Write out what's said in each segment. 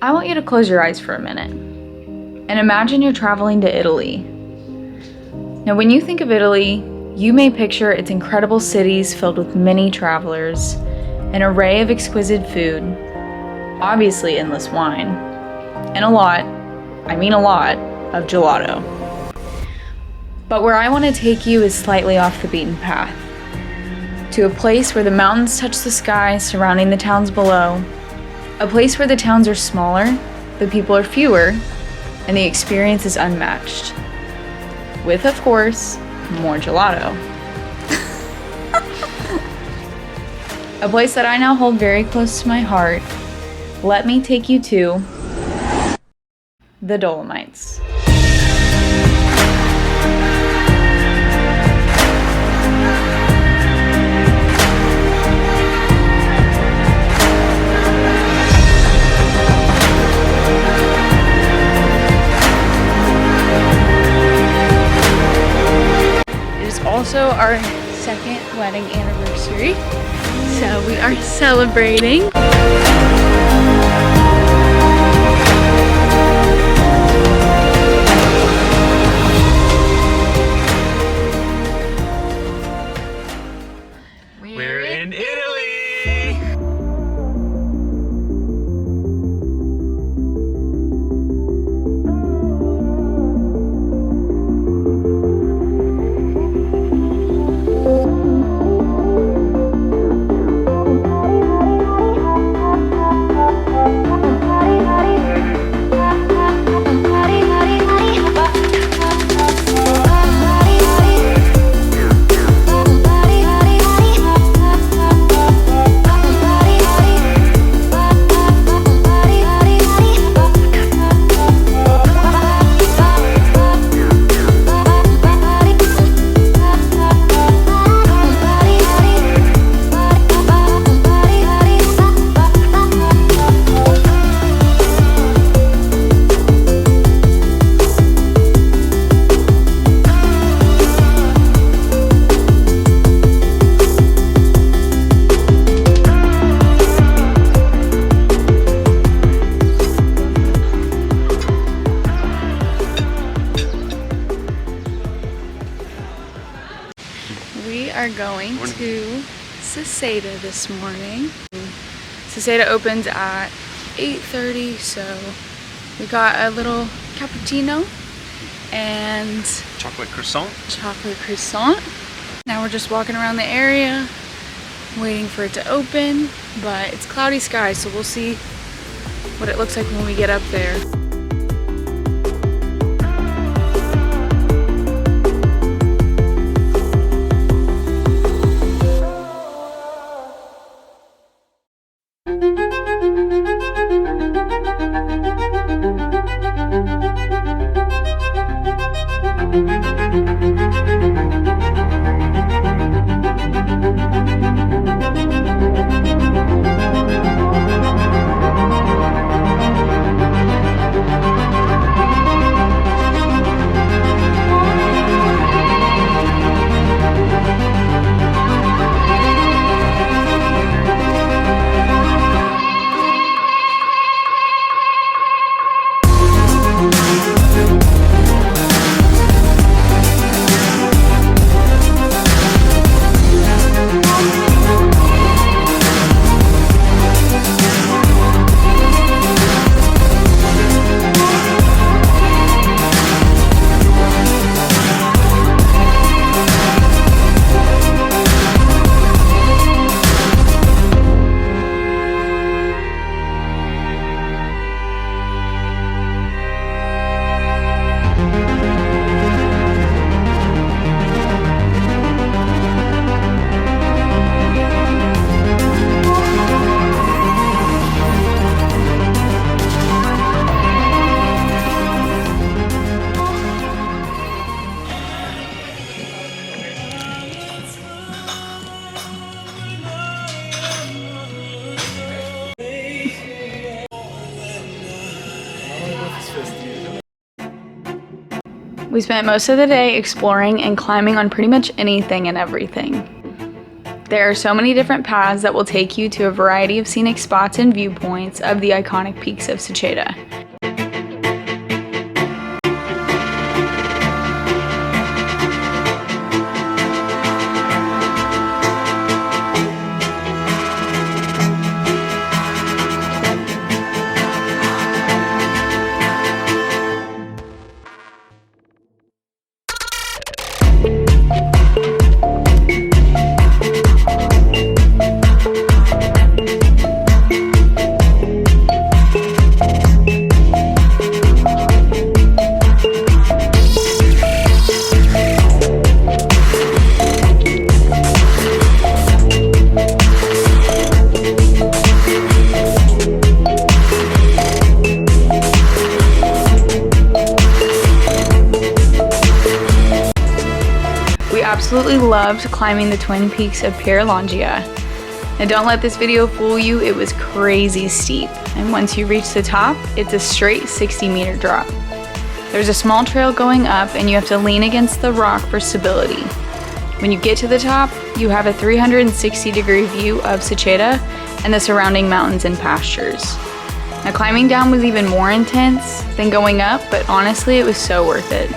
I want you to close your eyes for a minute and imagine you're traveling to Italy. Now, when you think of Italy, you may picture its incredible cities filled with many travelers, an array of exquisite food, obviously endless wine, and a lot of gelato. But where I want to take you is slightly off the beaten path, to a place where the mountains touch the sky surrounding the towns below, a place where the towns are smaller, the people are fewer, and the experience is unmatched. With, of course, more gelato. A place that I now hold very close to my heart. Let me take you to the Dolomites. Also our second wedding anniversary, so we are celebrating. We're in Italy! We are going to Seceda this morning. Seceda opens at 8:30, so we got a little cappuccino and chocolate croissant. Now we're just walking around the area, waiting for it to open, but it's cloudy skies, so we'll see what it looks like when we get up there. We spent most of the day exploring and climbing on pretty much anything and everything. There are so many different paths that will take you to a variety of scenic spots and viewpoints of the iconic peaks of Seceda. Absolutely loved climbing the twin peaks of Pieralongia. And don't let this video fool you, it was crazy steep. And once you reach the top, it's a straight 60-meter drop. There's a small trail going up and you have to lean against the rock for stability. When you get to the top, you have a 360-degree view of Seceda and the surrounding mountains and pastures. Now climbing down was even more intense than going up, but honestly it was so worth it.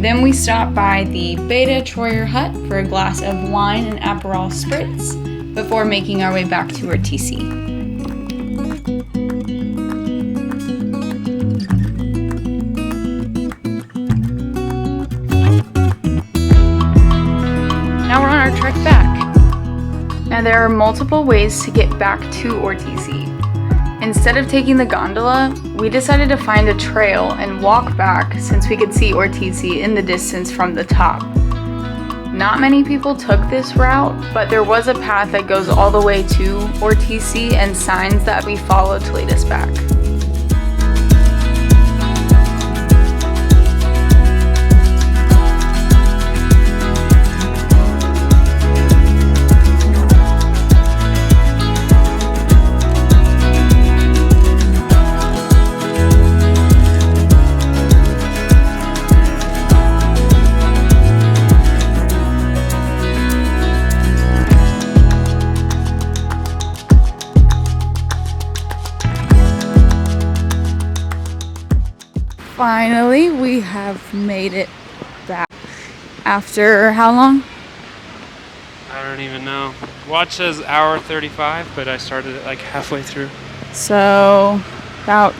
Then we stopped by the Beta Troyer hut for a glass of wine and Aperol Spritz before making our way back to Ortisei. Now we're on our trek back. Now there are multiple ways to get back to Ortisei. Instead of taking the gondola, we decided to find a trail and walk back since we could see Ortisei in the distance from the top. Not many people took this route, but there was a path that goes all the way to Ortisei and signs that we followed to lead us back. Finally, we have made it back. After how long? I don't even know. Watch says hour 35, but I started it like halfway through. So, about,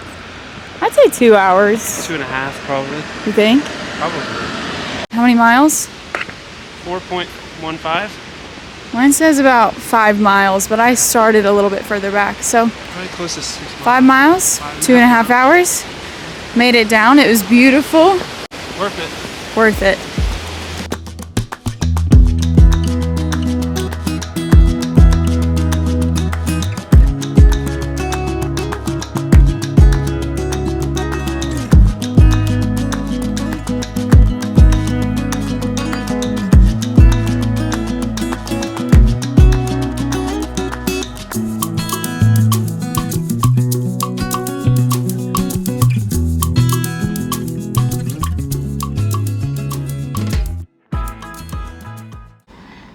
I'd say 2 hours. 2.5 probably. You think? Probably. How many miles? 4.15. Mine says about 5 miles, but I started a little bit further back. So, Probably close to 6 miles. 5 miles, 2.5 hours. Made it down. It was beautiful. Worth it. Worth it.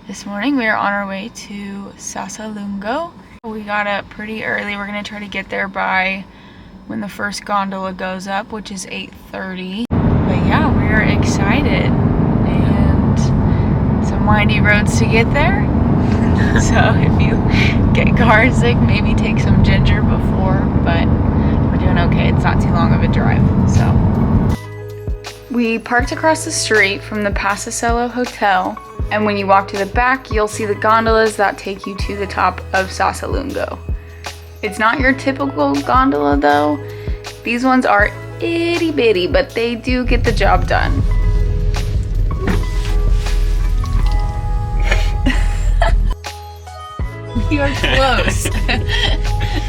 This morning we are on our way to Sassolungo. We got up pretty early. We're gonna try to get there by when the first gondola goes up, which is 8:30. But yeah, we're excited. And some windy roads to get there. So if you get car sick, maybe take some ginger before, but we're doing okay. It's not too long of a drive, so. We parked across the street from the Pasacello Hotel. And when you walk to the back, you'll see the gondolas that take you to the top of Sassolungo. It's not your typical gondola though. These ones are itty bitty, but they do get the job done. We are close.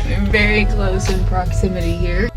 We're very close in proximity here.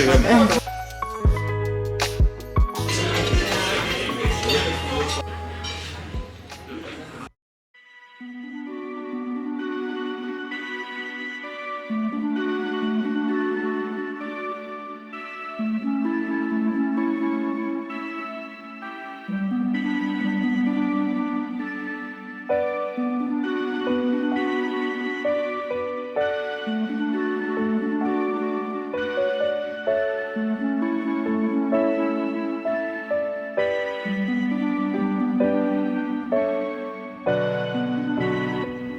really good.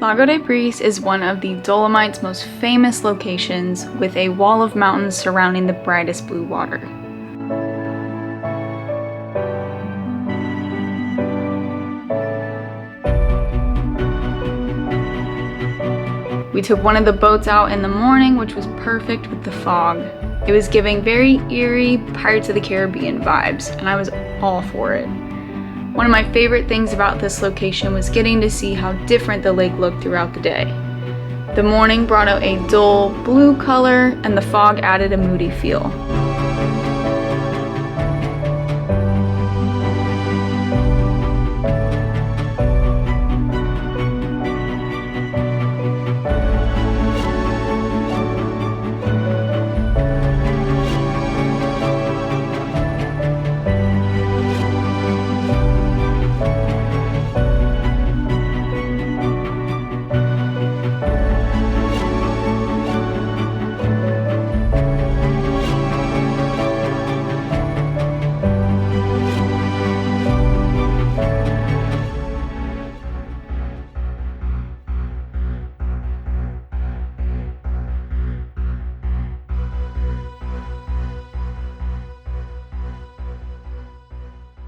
Lago di Braises is one of the Dolomites' most famous locations, with a wall of mountains surrounding the brightest blue water. We took one of the boats out in the morning, which was perfect with the fog. It was giving very eerie Pirates of the Caribbean vibes, and I was all for it. One of my favorite things about this location was getting to see how different the lake looked throughout the day. The morning brought out a dull blue color, and the fog added a moody feel.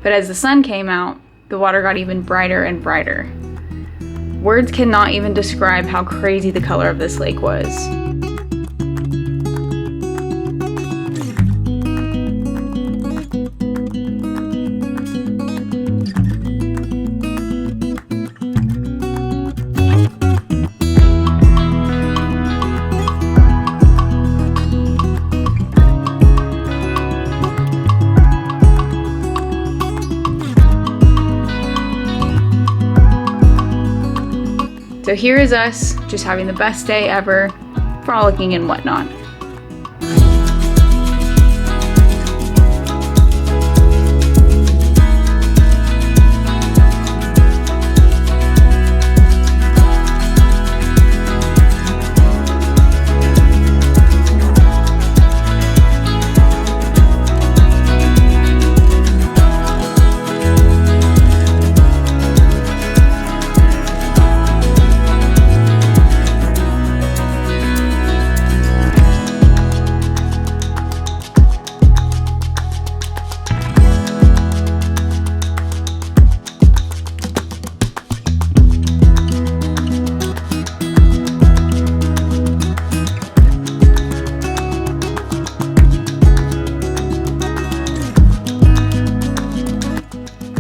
But as the sun came out, the water got even brighter and brighter. Words cannot even describe how crazy the color of this lake was. So here is us, just having the best day ever, frolicking and whatnot.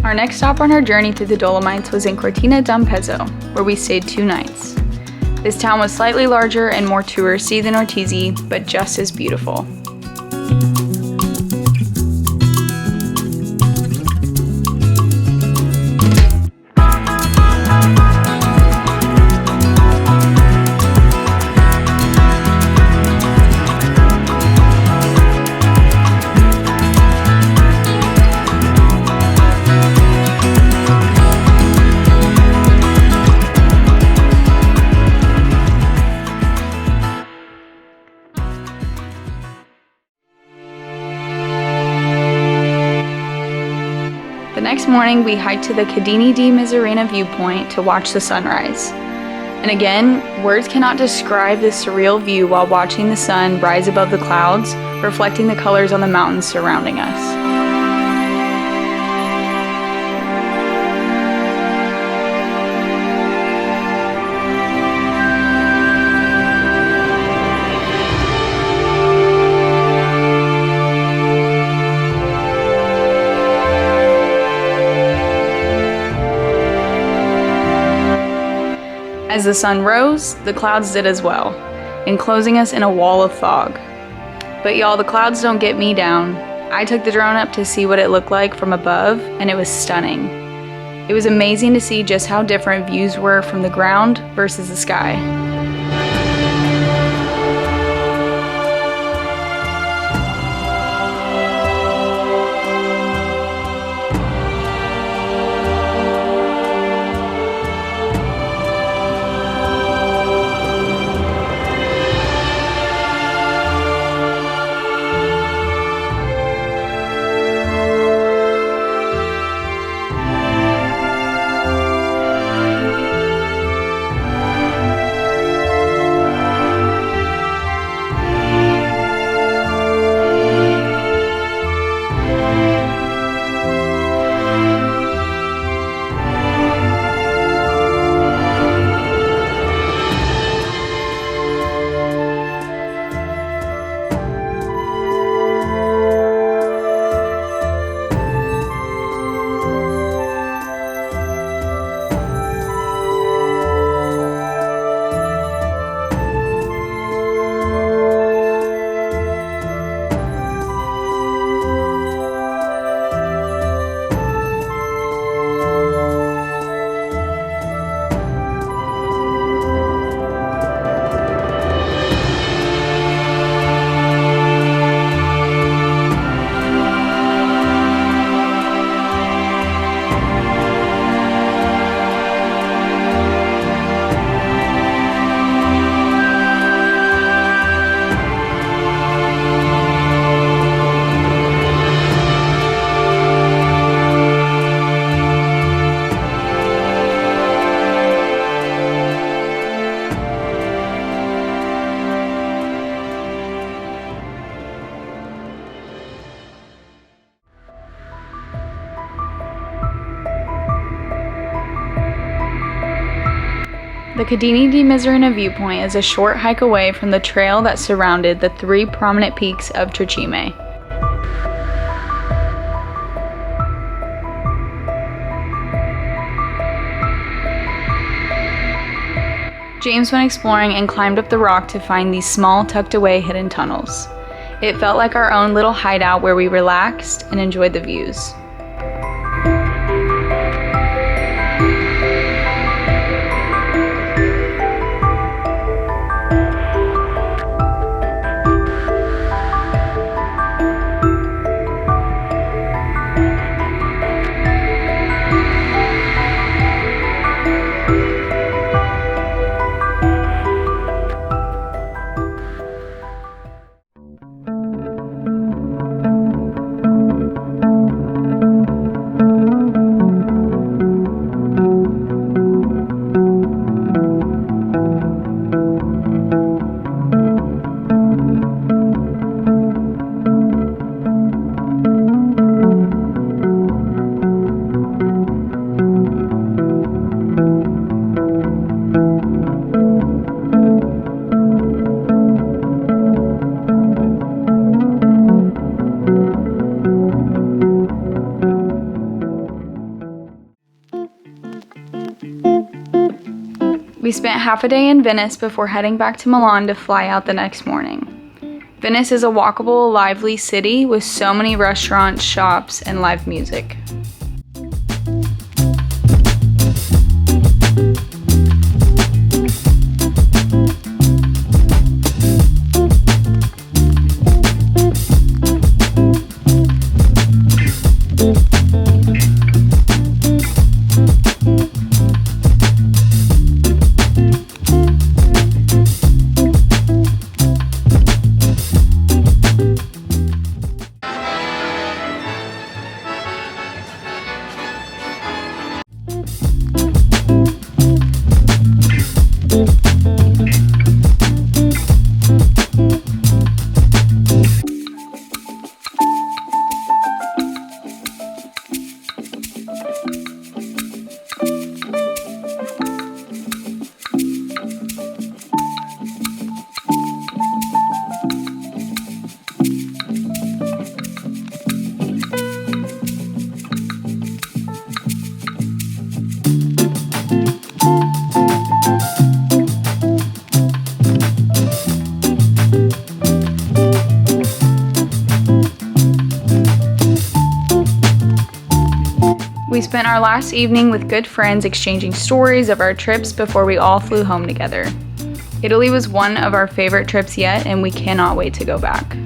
Our next stop on our journey through the Dolomites was in Cortina d'Ampezzo, where we stayed 2 nights. This town was slightly larger and more touristy than Ortisei, but just as beautiful. The next morning, we hiked to the Cadini di Misurina viewpoint to watch the sunrise. And again, words cannot describe this surreal view while watching the sun rise above the clouds, reflecting the colors on the mountains surrounding us. As the sun rose, the clouds did as well, enclosing us in a wall of fog. But y'all, the clouds don't get me down. I took the drone up to see what it looked like from above, and it was stunning. It was amazing to see just how different views were from the ground versus the sky. The Cadini di Misurina viewpoint is a short hike away from the trail that surrounded the 3 prominent peaks of Tre Cime. James went exploring and climbed up the rock to find these small, tucked away hidden tunnels. It felt like our own little hideout where we relaxed and enjoyed the views. We spent half a day in Venice before heading back to Milan to fly out the next morning. Venice is a walkable, lively city with so many restaurants, shops, and live music. We spent our last evening with good friends exchanging stories of our trips before we all flew home together. Italy was one of our favorite trips yet, and we cannot wait to go back.